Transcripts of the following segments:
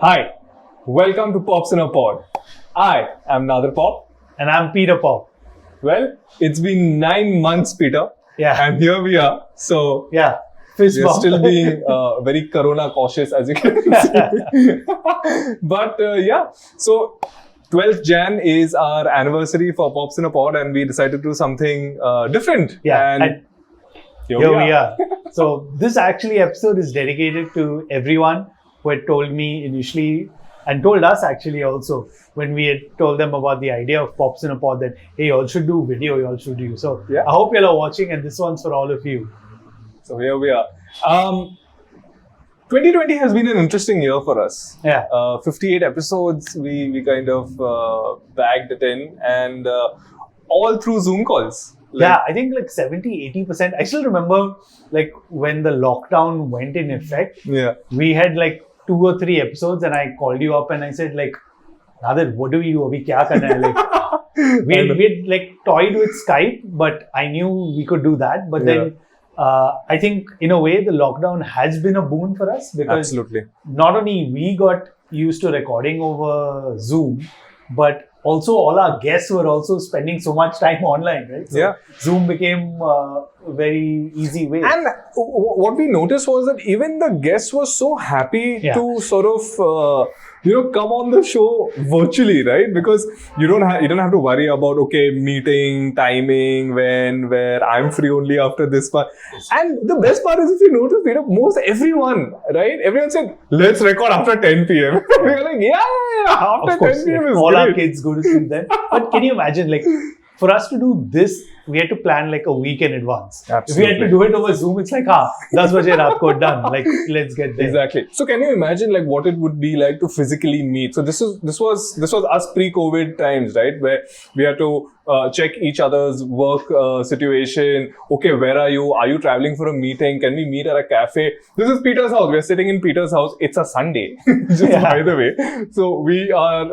Hi, welcome to Pops in a Pod. I am Nadir Pop. And I'm Peter Pop. Well, it's been 9 months, Peter. Yeah. And here we are. So, Yeah. Fist we're bump. still being very corona cautious, as you can see. But so 12th Jan is our anniversary for Pops in a Pod, and we decided to do something different. Yeah. And here we are. So this actually episode is dedicated to everyone who had told me initially and told us actually also when we had told them about the idea of Pops in a Pod that, hey, you all should do video, you all should do. So Yeah. I hope you all are watching, and this one's for all of you. So here we are. 2020 has been an interesting year for us. Yeah. 58 episodes, we kind of bagged it in, and all through Zoom calls. Yeah, I think like 70-80%. I still remember like when the lockdown went in effect, Yeah. we had like 2 or 3 episodes, and I called you up and I said like, Nadir, what do we do? Abhi kya karna hai? Like, we had like toyed with Skype, but I knew we could do that. But then I think in a way the lockdown has been a boon for us, because Absolutely. not only we got used to recording over Zoom, but also all our guests were also spending so much time online, right? So Yeah. Zoom became a very easy way. And what we noticed was that even the guests were so happy Yeah. to sort of come on the show virtually, right? Because you don't have to worry about meeting, timing, when, where. I'm free only after this part. And the best part is, if you notice, Peter, most everyone, right? Everyone said, let's record after 10 p.m. We were like, after Of course, 10 p.m. is all great. our kids go to sleep then. But can you imagine, like, for us to do this, we had to plan like a week in advance. If we had to do it over Zoom, it's like, 10 baje raat ko done. Like, let's get there. Exactly. So can you imagine like what it would be like to physically meet? So this was us pre-COVID times, right? Where we had to check each other's work situation. Okay, where are you? Are you traveling for a meeting? Can we meet at a cafe? This is Peter's house. We're sitting in Peter's house. It's a Sunday, just by the way. So we are,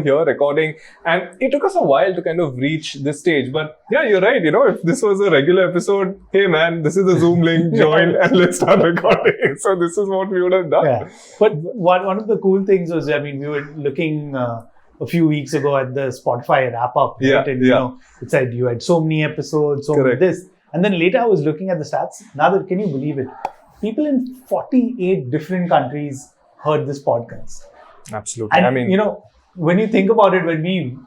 here recording, and it took us a while to kind of reach this stage. But yeah, you're right. If this was a regular episode, hey man, this is a Zoom link, join and let's start recording. So this is what we would have done. Yeah. But one of the cool things was, I mean, we were looking a few weeks ago at the Spotify wrap up, right? Yeah, And it said you had so many episodes, so many this. And then later I was looking at the stats. Nadir, can you believe it? People in 48 different countries heard this podcast. Absolutely. And I mean, when you think about it, when we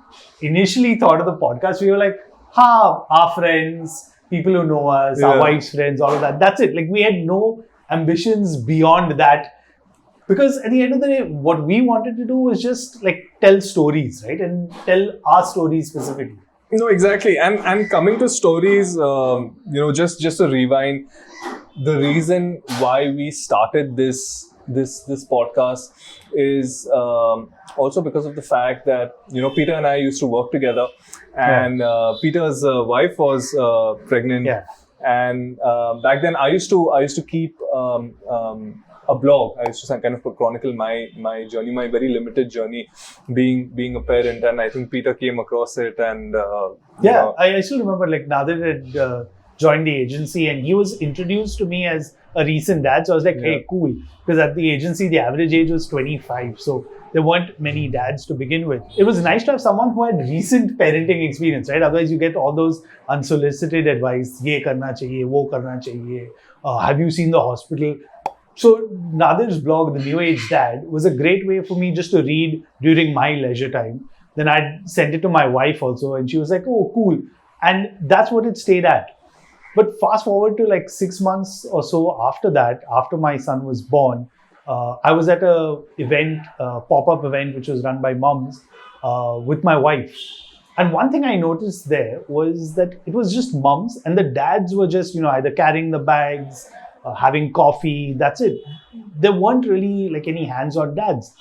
initially thought of the podcast, we were like, our friends, people who know us, our wives' friends, all of that. That's it. Like, we had no ambitions beyond that. Because at the end of the day, what we wanted to do was just like tell stories, right? And tell our stories specifically. no, exactly. And coming to stories, just to rewind, the reason why we started this podcast is also because of the fact that Peter and I used to work together, and Peter's wife was pregnant, and back then I used to keep a blog. I used to kind of chronicle my journey, my very limited journey being a parent, and I think Peter came across it, and I still remember like Nadir had joined the agency, and he was introduced to me as a recent dad. So I was like, hey, cool. Because at the agency, the average age was 25. So there weren't many dads to begin with. It was nice to have someone who had recent parenting experience, right? Otherwise, you get all those unsolicited advice. Ye karna chahiye, wo karna chahiye. Have you seen the hospital? So Nadir's blog, The New Age Dad, was a great way for me just to read during my leisure time. Then I'd send it to my wife also, and she was like, oh, cool. And that's what it stayed at. But fast forward to like 6 months or so after that, after my son was born, I was at a pop-up event, which was run by moms with my wife. And one thing I noticed there was that it was just moms, and the dads were just, either carrying the bags, having coffee, that's it. There weren't really like any hands-on dads.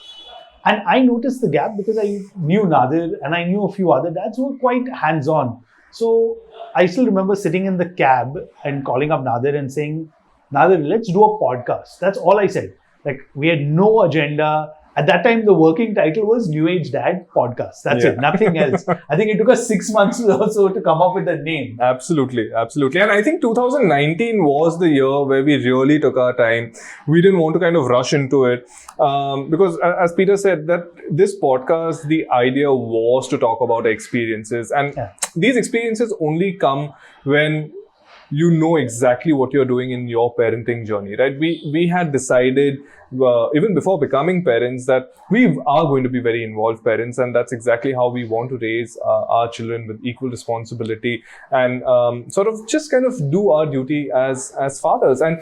And I noticed the gap because I knew Nadir and I knew a few other dads who were quite hands-on. So I still remember sitting in the cab and calling up Nadir and saying, Nadir, let's do a podcast. That's all I said. Like, we had no agenda. At that time, the working title was New Age Dad Podcast. That's it, nothing else. I think it took us 6 months or so to come up with the name. Absolutely. And I think 2019 was the year where we really took our time. We didn't want to kind of rush into it because, as Peter said, that this podcast, the idea was to talk about experiences, and these experiences only come when you know exactly what you're doing in your parenting journey, right? We had decided even before becoming parents that we are going to be very involved parents, and that's exactly how we want to raise our children with equal responsibility and sort of just kind of do our duty as fathers. And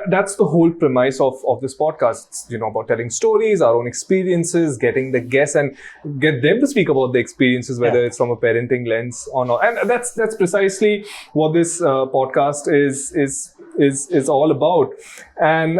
that's the whole premise of this podcast. It's, about telling stories, our own experiences, getting the guests and get them to speak about the experiences, whether it's from a parenting lens or not. And that's precisely what this podcast is all about. And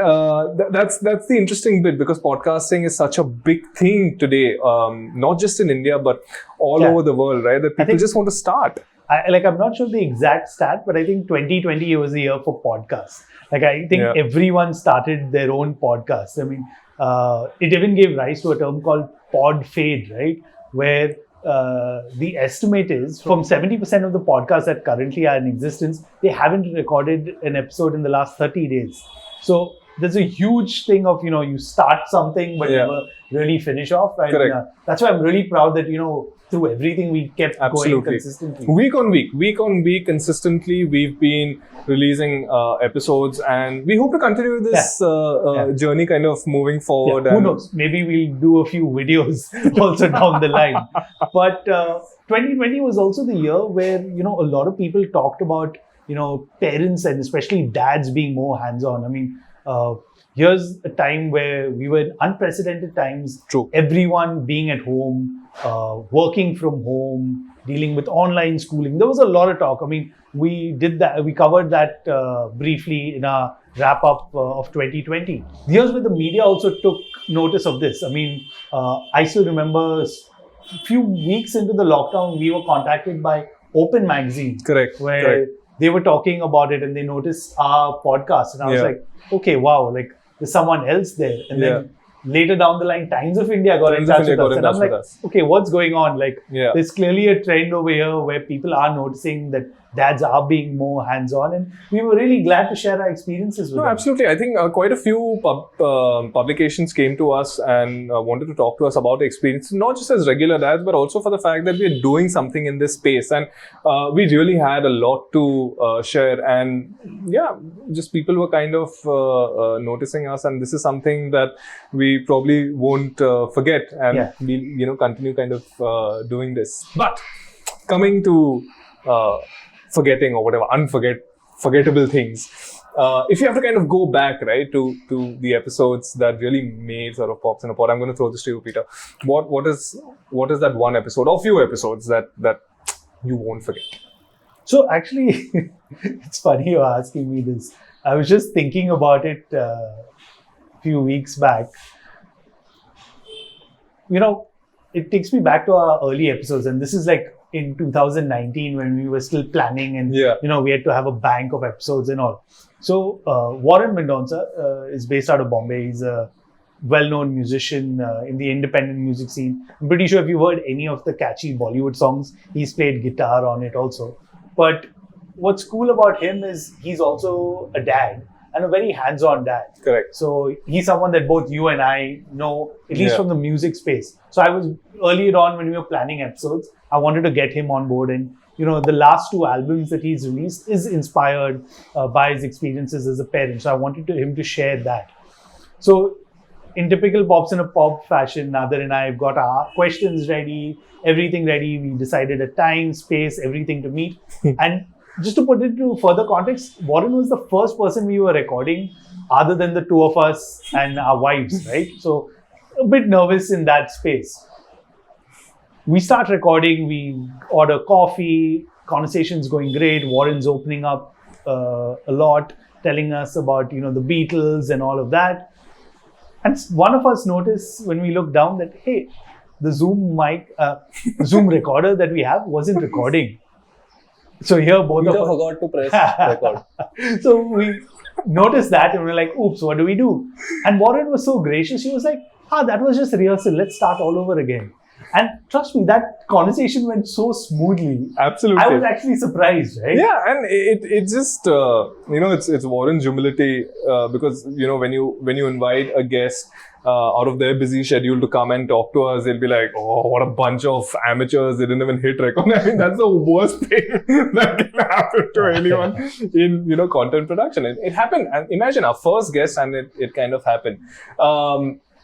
that's the interesting bit, because podcasting is such a big thing today, not just in India but all over the world, right? That people just want to start. I'm not sure the exact stat, but I think 2020 was the year for podcasts. I think everyone started their own podcast. I mean, it even gave rise to a term called pod fade, right? Where the estimate is from 70% of the podcasts that currently are in existence, they haven't recorded an episode in the last 30 days. So there's a huge thing of, you start something but never really finish off. And that's why I'm really proud that, through everything we kept going consistently. Week on week, consistently, we've been releasing episodes, and we hope to continue this journey kind of moving forward. Who knows? Maybe we'll do a few videos also down the line. But 2020 was also the year where, a lot of people talked about, parents and especially dads being more hands-on. I mean, here's a time where we were in unprecedented times. True. Everyone being at home, working from home, dealing with online schooling. There was a lot of talk. I mean, we covered that briefly in our wrap-up of 2020. Here's where the media also took notice of this. I mean, I still remember a few weeks into the lockdown, we were contacted by Open Magazine. Where they were talking about it and they noticed our podcast. And I was like, okay, wow, there's someone else there. And then later down the line, Times of India got in touch with us. And I'm like, okay, what's going on? There's clearly a trend over here where people are noticing that dads are being more hands-on, and we were really glad to share our experiences with them. Absolutely. I think quite a few publications came to us and wanted to talk to us about the experience, not just as regular dads, but also for the fact that we're doing something in this space. And we really had a lot to share. And just people were kind of noticing us. And this is something that we probably won't forget. And we'll, continue kind of doing this. But coming to forgetting or whatever, unforgettable things. If you have to kind of go back, right, to the episodes that really made sort of Pops in a Pod, I'm going to throw this to you, Peter. What is that one episode or few episodes that you won't forget? So actually, it's funny you're asking me this. I was just thinking about it a few weeks back. It takes me back to our early episodes, and this is in 2019 when we were still planning and we had to have a bank of episodes and all. So Warren Mendonca is based out of Bombay. He's a well-known musician in the independent music scene. I'm pretty sure if you've heard any of the catchy Bollywood songs, he's played guitar on it also. But what's cool about him is he's also a dad, and a very hands-on dad. Correct. So he's someone that both you and I know, at least from the music space. So I was earlier on when we were planning episodes, I wanted to get him on board. And, the last 2 albums that he's released is inspired by his experiences as a parent. So I wanted him to share that. So in typical Pops in a Pop fashion, Nadir and I have got our questions ready, everything ready. We decided a time, space, everything to meet. And just to put it into further context, Warren was the first person we were recording other than the 2 of us and our wives, right? So a bit nervous in that space. We start recording, we order coffee, conversation's going great. Warren's opening up a lot, telling us about, the Beatles and all of that. And one of us noticed when we looked down that, hey, the Zoom mic, Zoom recorder that we have wasn't recording. So here both Peter of us forgot to press record. So we noticed that and we're like, oops, what do we do? And Warren was so gracious. He was like, that was just rehearsal. Let's start all over again. And trust me, that conversation went so smoothly. Absolutely. I was actually surprised, right? Yeah, and it just it's Warren's humility because when you invite a guest out of their busy schedule to come and talk to us, they'll be like, oh, what a bunch of amateurs! They didn't even hit record. I mean, that's the worst thing that can happen to anyone in content production. It happened, and imagine our first guest, and it kind of happened.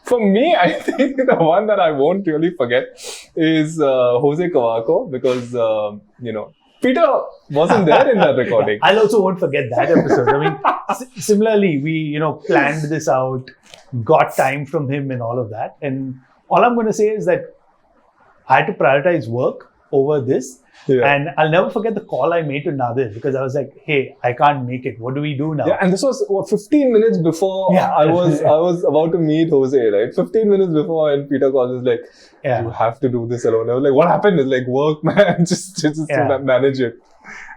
For me, I think the one that I won't really forget is Jose Cavaco because, Peter wasn't there in that recording. I also won't forget that episode. I mean, similarly, we, planned this out, got time from him and all of that. And all I'm going to say is that I had to prioritize work over this. Yeah. And I'll never forget the call I made to Nadir because I was like, hey, I can't make it. What do we do now? Yeah, and this was 15 minutes before I was about to meet Jose, right? 15 minutes before, and Peter calls us like, you have to do this alone. I was like, what happened? It's like, work, man. just manage it.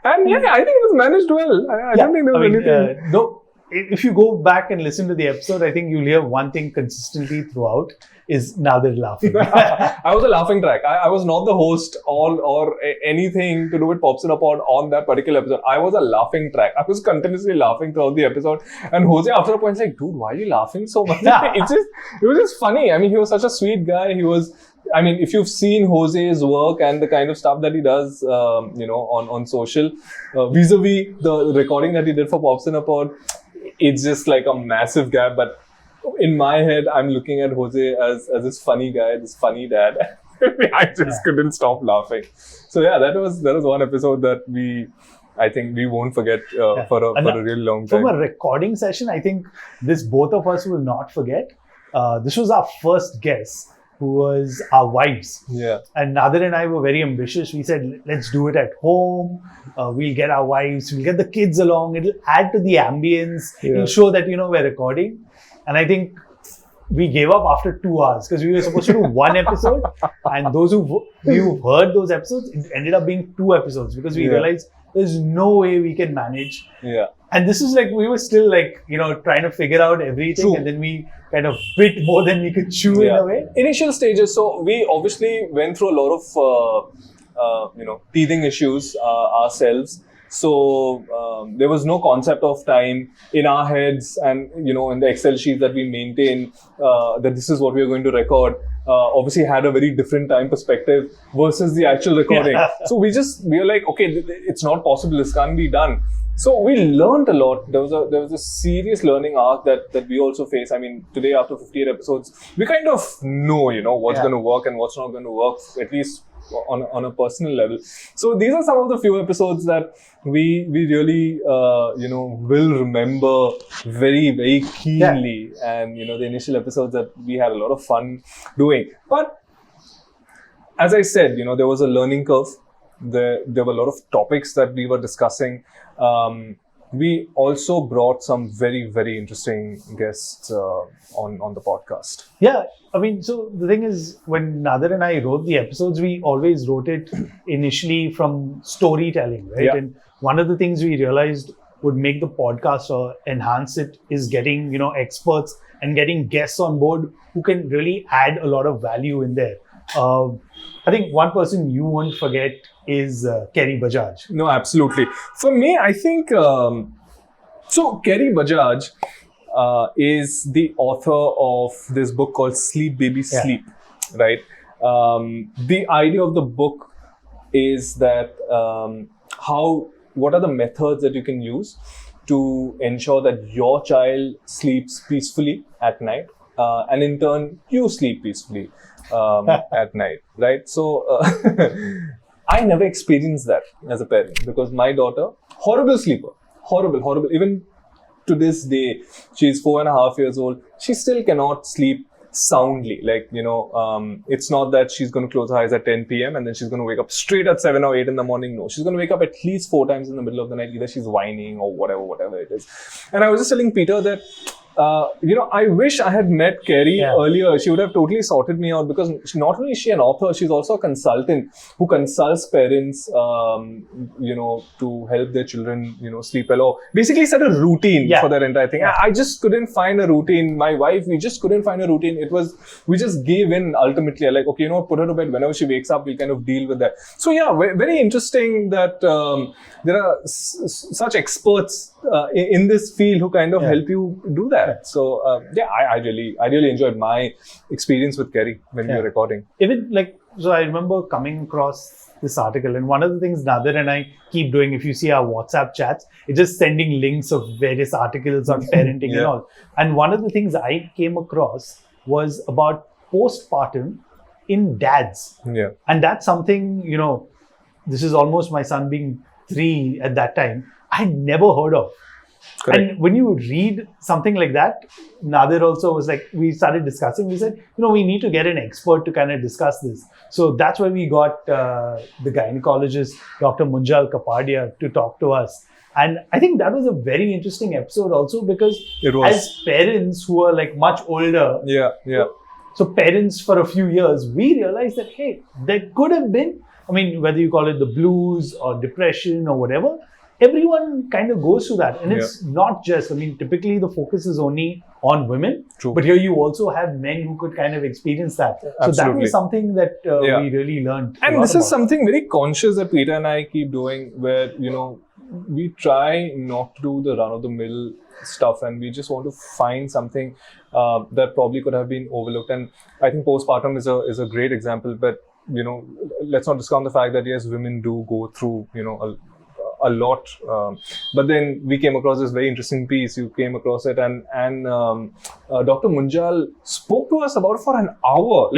And I think it was managed well. I don't think there was anything. No, if you go back and listen to the episode, I think you'll hear one thing consistently throughout is Nadir laughing. I was a laughing track. I was not the host or anything to do with Pops in a Pod on that particular episode. I was a laughing track. I was continuously laughing throughout the episode. And Jose after a point was like, dude, why are you laughing so much? It was just funny. I mean, he was such a sweet guy. If you've seen Jose's work and the kind of stuff that he does, on social, vis-a-vis the recording that he did for Pops in a Pod, it's just like a massive gap. But in my head, I'm looking at Jose as this funny guy, this funny dad. I just couldn't stop laughing. So that was one episode that I think we won't forget for a really long time. From a recording session, I think both of us will not forget. This was our first guest, who was our wives. Yeah. And Nadir and I were very ambitious. We said, let's do it at home. We'll get our wives. We'll get the kids along. It'll add to the ambience. Yeah. It'll show that, we're recording. And I think we gave up after 2 hours because we were supposed to do one episode. And those who've heard those episodes, it ended up being 2 episodes because we realized there's no way we can manage. Yeah. And this is like, we were still like, trying to figure out everything. True. And then we kind of bit more than we could chew in a way. Initial stages. So we obviously went through a lot of, teething issues ourselves. So there was no concept of time in our heads and, in the Excel sheet that we maintain that this is what we are going to record. Obviously had a very different time perspective versus the actual recording. So we were like, okay, it's not possible. This can't be done. So we learned a lot. There was a serious learning arc that we also face. I mean, today after 58 episodes, we kind of know, what's going to work and what's not going to work, at least on a personal level. So these are some of the few episodes that we really, will remember very, very keenly. Yeah. And, the initial episodes that we had a lot of fun doing. But as I said, there was a learning curve. There were a lot of topics that we were discussing. We also brought some very, very interesting guests on the podcast. Yeah. I mean, so the thing is, when Nadir and I wrote the episodes, we always wrote it initially from storytelling, right? Yeah. And one of the things we realized would make the podcast or enhance it is getting, experts and getting guests on board who can really add a lot of value in there. I think one person you won't forget is Kerry Bajaj. No, absolutely. For me, I think, so Kerry Bajaj is the author of this book called Sleep Baby Sleep, right? The idea of the book is that what are the methods that you can use to ensure that your child sleeps peacefully at night, and in turn, you sleep peacefully at night, right? So I never experienced that as a parent because my daughter, horrible sleeper, horrible. Even to this day, she's 4.5 years old. She still cannot sleep soundly. Like, it's not that she's going to close her eyes at 10 p.m. and then she's going to wake up straight at 7 or 8 in the morning. No, she's going to wake up at least 4 times in the middle of the night. Either she's whining or whatever it is. And I was just telling Peter that I wish I had met Kerry Yeah. earlier. She would have totally sorted me out, because not only is she an author, she's also a consultant who consults parents, to help their children, sleep well, or basically set a routine for their entire thing. Yeah. I just couldn't find a routine. My wife, we just couldn't find a routine. We just gave in ultimately. Like, okay, put her to bed whenever she wakes up. We'll kind of deal with that. So yeah, very interesting that there are such experts in this field who kind of help you do that. Yeah. So I really enjoyed my experience with Kerry when we were recording. Even so I remember coming across this article, and one of the things Nadir and I keep doing, if you see our WhatsApp chats, it's just sending links of various articles on parenting and all. And one of the things I came across was about postpartum in dads. Yeah. And that's something, this is almost my son being 3 at that time, I'd never heard of. Correct. And when you read something like that, Nadir also was like, we started discussing, we said, we need to get an expert to kind of discuss this. So that's why we got the gynecologist, Dr. Munjal Kapadia, to talk to us. And I think that was a very interesting episode also, because It was. as parents who are much older, so parents for a few years, we realized that, hey, there could have been, whether you call it the blues or depression or whatever, everyone kind of goes through that. And it's not just, typically the focus is only on women. True. But here you also have men who could kind of experience that. So Absolutely. that was something that we really learned. And this is something very conscious that Peter and I keep doing, where, we try not to do the run-of-the-mill stuff, and we just want to find something that probably could have been overlooked. And I think postpartum is a great example, but, let's not discount the fact that, yes, women do go through, a lot, but then we came across this very interesting piece. You came across it, and Dr. Munjal spoke to us about it for an hour.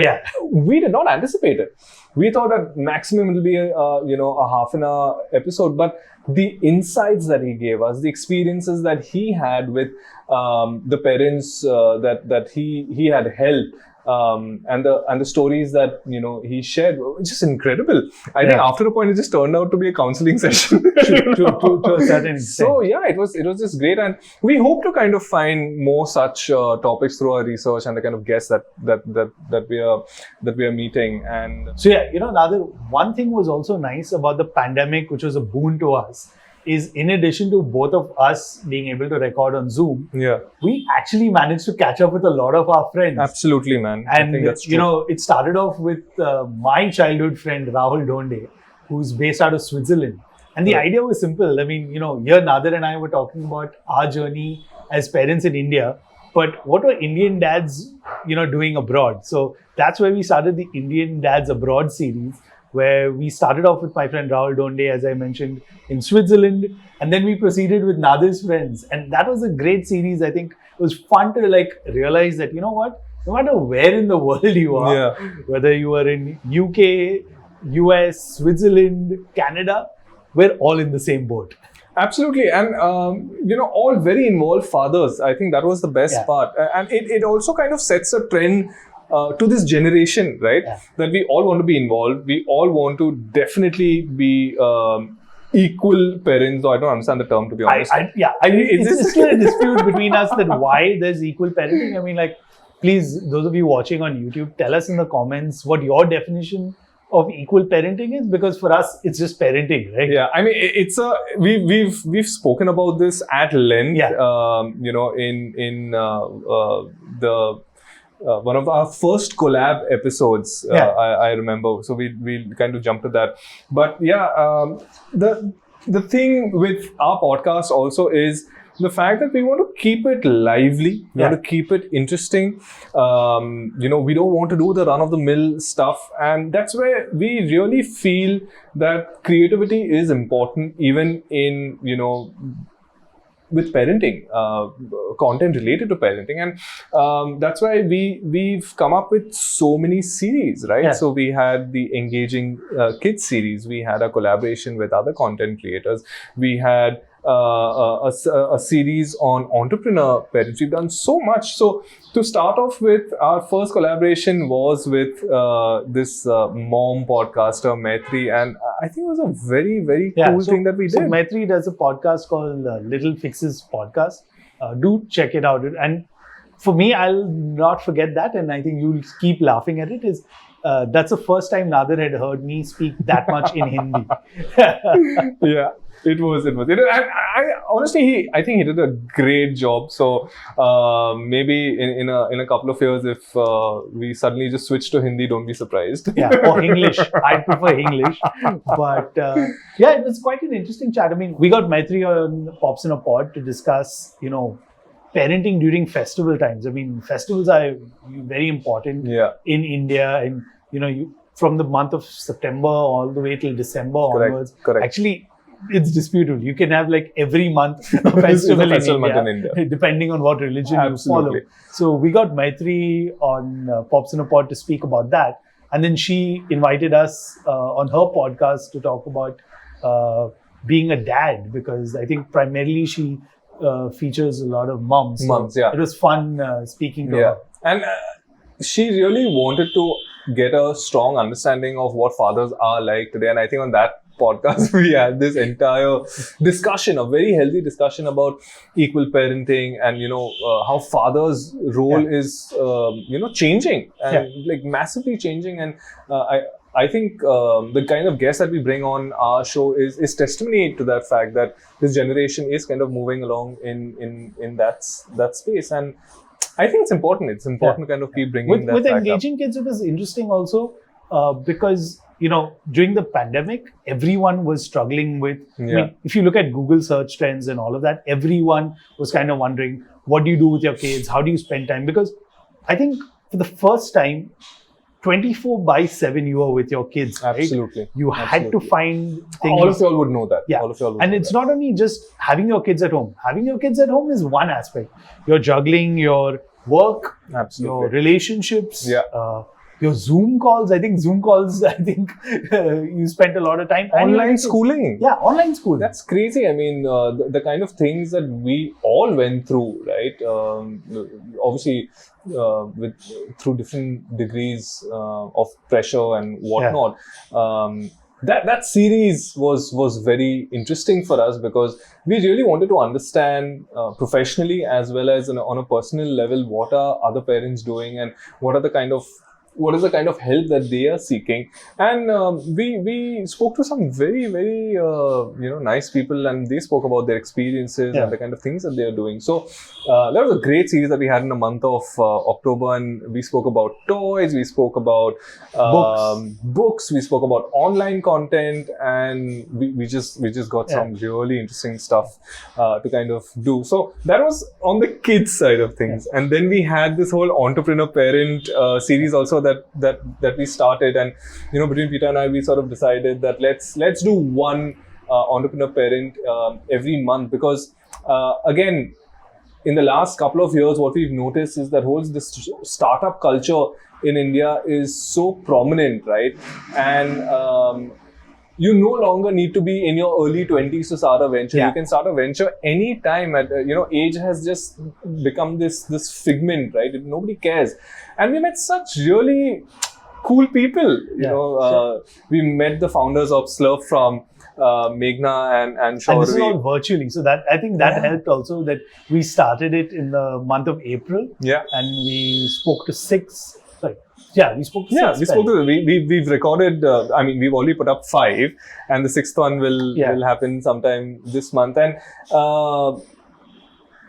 We did not anticipate it. We thought that maximum it will be a half an hour episode, but the insights that he gave us, the experiences that he had with the parents that he had helped, and the stories that he shared were just incredible. I think after a point it just turned out to be a counseling session to a certain extent. So yeah, it was just great, and we hope to kind of find more such topics through our research and the kind of guests that we are meeting. And so Nadir, one thing was also nice about the pandemic, which was a boon to us, is in addition to both of us being able to record on Zoom, we actually managed to catch up with a lot of our friends. Absolutely, man. And I think that's true. it started off with my childhood friend Rahul Donde, who's based out of Switzerland. And the idea was simple. Here Nadir and I were talking about our journey as parents in India, but what were Indian dads, doing abroad? So that's where we started the Indian Dads Abroad series, where we started off with my friend Rahul Donde, as I mentioned, in Switzerland. And then we proceeded with Nadir's friends. And that was a great series. I think it was fun to realize that, no matter where in the world you are, whether you are in UK, US, Switzerland, Canada, we're all in the same boat. Absolutely. And, all very involved fathers. I think that was the best part. And it also kind of sets a trend to this generation, right? That we all want to be involved. We all want to definitely be equal parents. Though I don't understand the term, to be honest. It's still a dispute between us that why there's equal parenting. Please, those of you watching on YouTube, tell us in the comments what your definition of equal parenting is, because for us it's just parenting, right? Yeah, it's we've spoken about this at length. In the one of our first collab episodes, I remember. So we kind of jumped to that. But the thing with our podcast also is the fact that we want to keep it lively, we want to keep it interesting. We don't want to do the run-of-the-mill stuff, and that's where we really feel that creativity is important, even in with parenting, content related to parenting, and that's why we've come up with so many series, right? So we had the Engaging Kids series, we had a collaboration with other content creators, we had a series on entrepreneur parents. We've done so much. So to start off with, our first collaboration was with this mom podcaster, Maitri, and I think it was a very, very cool thing that we did. So Maitri does a podcast called Little Fixes Podcast, Do check it out. And for me, I'll not forget that, and I think you'll keep laughing at it. Is that's the first time Nadir had heard me speak that much in Hindi. Yeah, it was. I honestly, I think he did a great job. So maybe in a couple of years, if we suddenly just switch to Hindi, don't be surprised. Yeah, or English. I prefer English. But yeah, it was quite an interesting chat. I mean, we got Maitri on Pops in a Pod to discuss, parenting during festival times. I mean, festivals are very important in India, and from the month of September all the way till December onwards. Correct. Actually, it's disputable. You can have like every month a festival in India, depending on what religion you follow. So we got Maitri on Pops in a Pod to speak about that, and then she invited us on her podcast to talk about being a dad, because I think primarily she features a lot of moms. Yeah. It was fun speaking to her. And she really wanted to get a strong understanding of what fathers are like today. And I think on that podcast, we had this entire discussion, a very healthy discussion about equal parenting and, how fathers' role is, changing and like massively changing. And I think the kind of guests that we bring on our show is testimony to that fact that this generation is kind of moving along in that space. And I think it's important. It's important to kind of keep bringing that with fact engaging up. Kids, it was interesting also because, during the pandemic, everyone was struggling with, I mean, if you look at Google search trends and all of that, everyone was kind of wondering, what do you do with your kids? How do you spend time? Because I think for the first time, 24/7 you are with your kids, right? Absolutely. You had to find things. All of y'all would know that. Yeah. All of y'all would and know it's that. not only just having your kids at home. Having your kids at home is one aspect. You're juggling your work, your relationships, your Zoom calls. I think you spent a lot of time. Online schooling. Yeah, online school. That's crazy. I mean, the kind of things that we all went through, right? Obviously, through different degrees of pressure and whatnot. That series was very interesting for us because we really wanted to understand professionally as well as on a personal level what are other parents doing and what is the kind of help that they are seeking. And we spoke to some very, very nice people, and they spoke about their experiences and the kind of things that they are doing. So that was a great series that we had in the month of October, and we spoke about toys, we spoke about books, we spoke about online content, and we just got some really interesting stuff to kind of do. So that was on the kids side of things. And then we had this whole entrepreneur parent series also that we started, and between Peter and I, we sort of decided that let's do one entrepreneur parent every month, because again, in the last couple of years, what we've noticed is that this startup culture in India is so prominent, right? And you no longer need to be in your early 20s to start a venture. You can start a venture anytime. Age has just become this figment, right? Nobody cares. And we met such really cool people. We met the founders of Slurp from Meghna and Shaurvi. And this is all virtually. So that I think that helped also, that we started it in the month of April. Yeah. And we spoke to six. We spoke to six. We've recorded, we've already put up 5, and the 6th one will happen sometime this month. And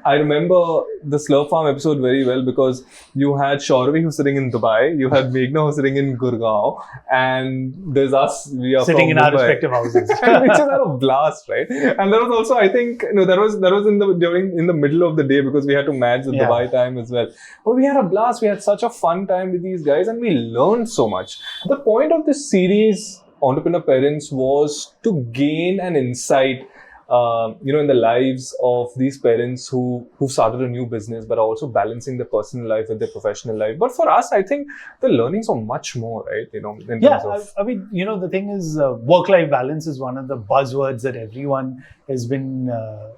I remember the Slurp Farm episode very well because you had Shaurvi who's sitting in Dubai, you had Meghna who's sitting in Gurgaon, and there's us, we are sitting in Mumbai. Our respective houses. Which is a blast, right? And there was also, I think, that was in the middle of the day because we had to match the Dubai time as well. But we had a blast. We had such a fun time with these guys, and we learned so much. The point of this series, Entrepreneur Parents, was to gain an insight in the lives of these parents who've started a new business, but are also balancing their personal life with their professional life. But for us, I think the learnings are much more, right? In terms of... the thing is, work-life balance is one of the buzzwords that everyone has been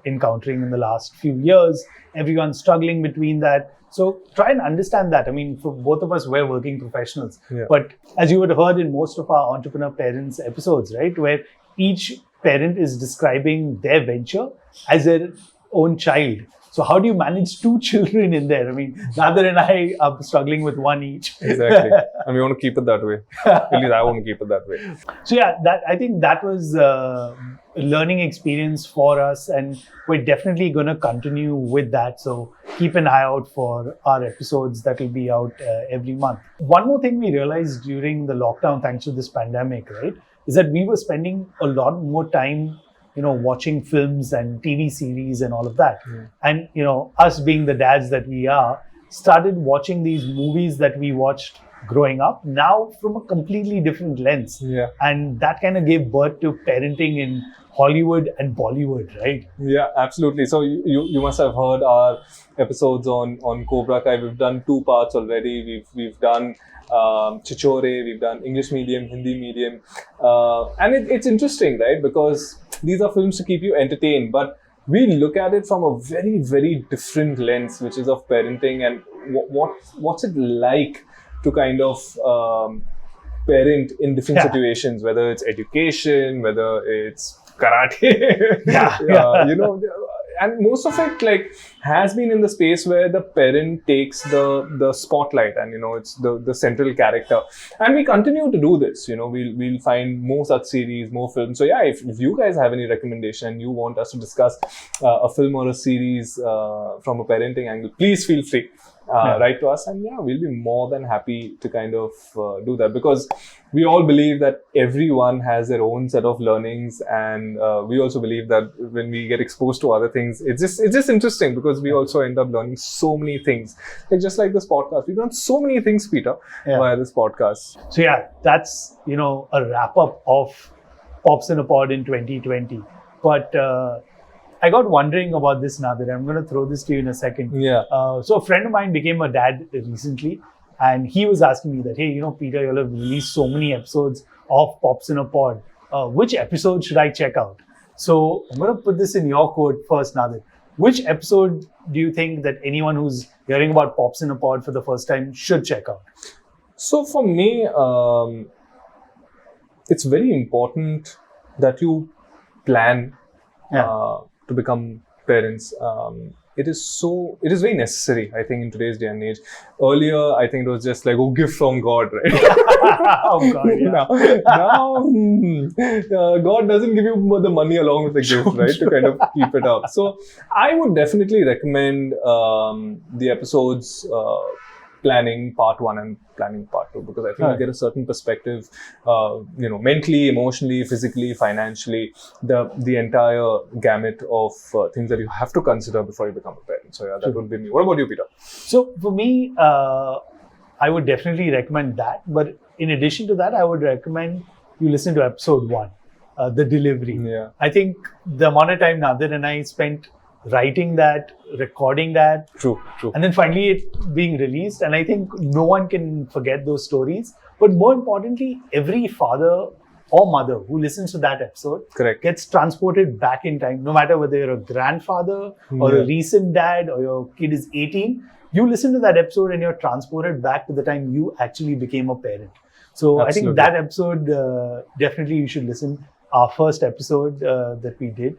encountering in the last few years. Everyone's struggling between that. So try and understand that. I mean, for both of us, we're working professionals. But as you would have heard in most of our Entrepreneur Parents episodes, right, where each parent is describing their venture as their own child. So how do you manage 2 children in there? I mean, Nadir and I are struggling with one each. Exactly. And we want to keep it that way. At least I want to keep it that way. So yeah, I think that was a learning experience for us, and we're definitely going to continue with that. So keep an eye out for our episodes that will be out every month. One more thing we realized during the lockdown, thanks to this pandemic, right, is that we were spending a lot more time, watching films and TV series and all of that. And, us being the dads that we are, started watching these movies that we watched growing up now from a completely different lens. Yeah. And that kind of gave birth to parenting in Hollywood and Bollywood, right? Yeah, absolutely. So you must have heard our episodes on Cobra Kai. We've done 2 parts already. We've done Chichore, we've done English medium, Hindi medium, and it's interesting, right? Because these are films to keep you entertained, but we look at it from a very, very different lens, which is of parenting and what's it like to kind of parent in different situations, whether it's education, whether it's karate, and most of it has been in the space where the parent takes the spotlight and it's the central character, and we continue to do this. We'll find more such series, more films. So yeah, if you guys have any recommendation and you want us to discuss a film or a series from a parenting angle, please feel free. Write to us, and we'll be more than happy to kind of do that, because we all believe that everyone has their own set of learnings, and we also believe that when we get exposed to other things, it's just interesting, because we also end up learning so many things. Just like this podcast, we've done so many things, Peter, via this podcast. So yeah, that's a wrap up of Pops in a Pod in 2020. But I got wondering about this, Nadir. I'm going to throw this to you in a second. Yeah. So a friend of mine became a dad recently, and he was asking me that, hey, Peter, you'll have released so many episodes of Pops in a Pod. Which episode should I check out? So I'm going to put this in your court first, Nadir. Which episode do you think that anyone who's hearing about Pops in a Pod for the first time should check out? So for me, it's very important that you plan to become parents. It is very necessary, I think, in today's day and age. Earlier, I think it was just like, gift from God, right? Oh God, yeah. Now God doesn't give you the money along with the gift, right? To kind of keep it up. So I would definitely recommend the episodes planning part 1 and planning part 2, because I think you get a certain perspective, mentally, emotionally, physically, financially, the entire gamut of things that you have to consider before you become a parent. So that would be me. What about you, Peter? So for me, I would definitely recommend that. But in addition to that, I would recommend you listen to episode 1, The Delivery. Yeah. I think the amount of time Nadir and I spent writing that, recording that, True. and then finally it being released. And I think no one can forget those stories. But more importantly, every father or mother who listens to that episode gets transported back in time. No matter whether you're a grandfather or a recent dad or your kid is 18, you listen to that episode and you're transported back to the time you actually became a parent. So I think that episode, definitely you should listen. Our first episode that we did.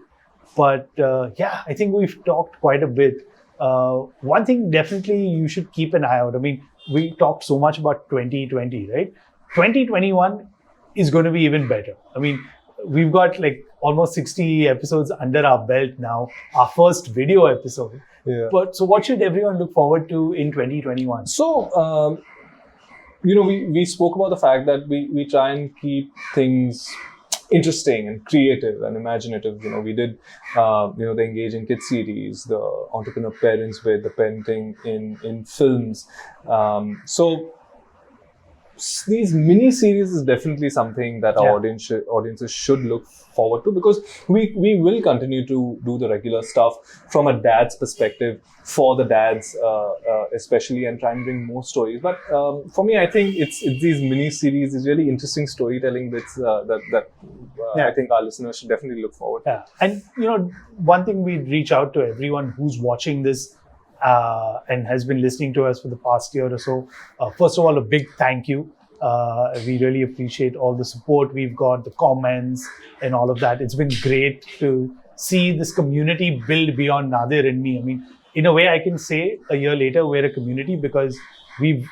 But I think we've talked quite a bit. One thing definitely you should keep an eye out. I mean, we talked so much about 2020, right? 2021 is going to be even better. I mean, we've got almost 60 episodes under our belt now, our first video episode. Yeah. So what should everyone look forward to in 2021? So, we spoke about the fact that we try and keep things interesting and creative and imaginative. We did the Engaging Kids series, the Entrepreneur Parents with the parenting in films. So these mini series is definitely something that our audiences should look forward to, because we will continue to do the regular stuff from a dad's perspective for the dads, especially, and try and bring more stories. But for me, I think it's these mini series, is really interesting storytelling bits that I think our listeners should definitely look forward to. And one thing we'd reach out to everyone who's watching this and has been listening to us for the past year or so. First of all, a big thank you. We really appreciate all the support we've got, the comments and all of that. It's been great to see this community build beyond Nadir and me. I mean, in a way, I can say a year later we're a community because we've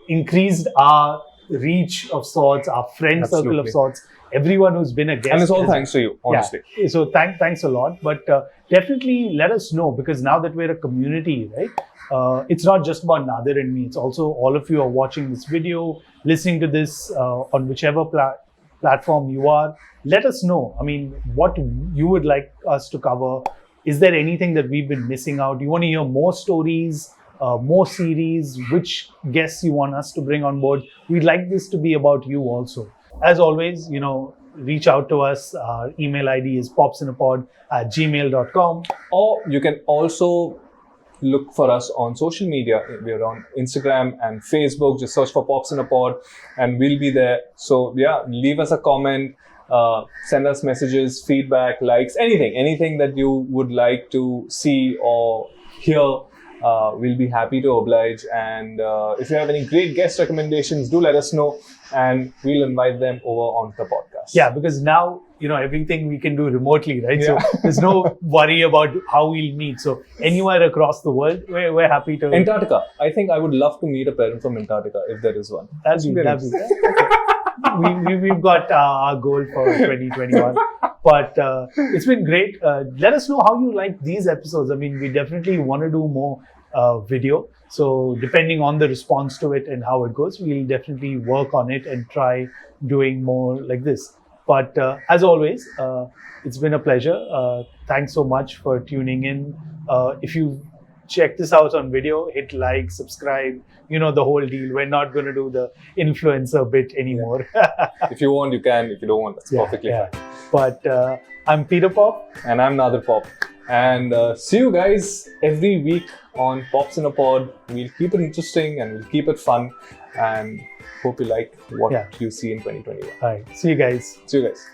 increased our reach of sorts, our friend circle of Absolutely. sorts. Everyone who's been a guest, And it's all has- thanks to you, honestly. Yeah. So thanks a lot. But definitely let us know, because now that we're a community, right? It's not just about Nadir and me. It's also all of you are watching this video, listening to this on whichever platform you are. Let us know. I mean, what you would like us to cover. Is there anything that we've been missing out? You want to hear more stories, more series? Which guests you want us to bring on board? We'd like this to be about you also. As always, reach out to us. Our email ID is popsinapod@gmail.com. Or you can also look for us on social media. We're on Instagram and Facebook. Just search for Pops in a Pod and we'll be there. So yeah, leave us a comment, send us messages, feedback, likes, anything that you would like to see or hear. We'll be happy to oblige. And if you have any great guest recommendations, do let us know and we'll invite them over onto the podcast. Yeah, because now, everything we can do remotely, right? Yeah. So there's no worry about how we'll meet. So anywhere across the world, we're happy to. Antarctica. I think I would love to meet a parent from Antarctica if there is one. That'd be. Okay. We've got our goal for 2021. But it's been great. Let us know how you like these episodes. I mean, we definitely want to do more video. So depending on the response to it and how it goes, we'll definitely work on it and try doing more like this. But as always, it's been a pleasure. Thanks so much for tuning in. If you check this out on video, hit like, subscribe, the whole deal. We're not going to do the influencer bit anymore. If you want, you can. If you don't want, that's perfectly fine. But I'm Peter Pop. And I'm Nadir Pop. And see you guys every week on Pops in a Pod. We'll keep it interesting and we'll keep it fun. And hope you like what you see in 2021. All right. See you guys. See you guys.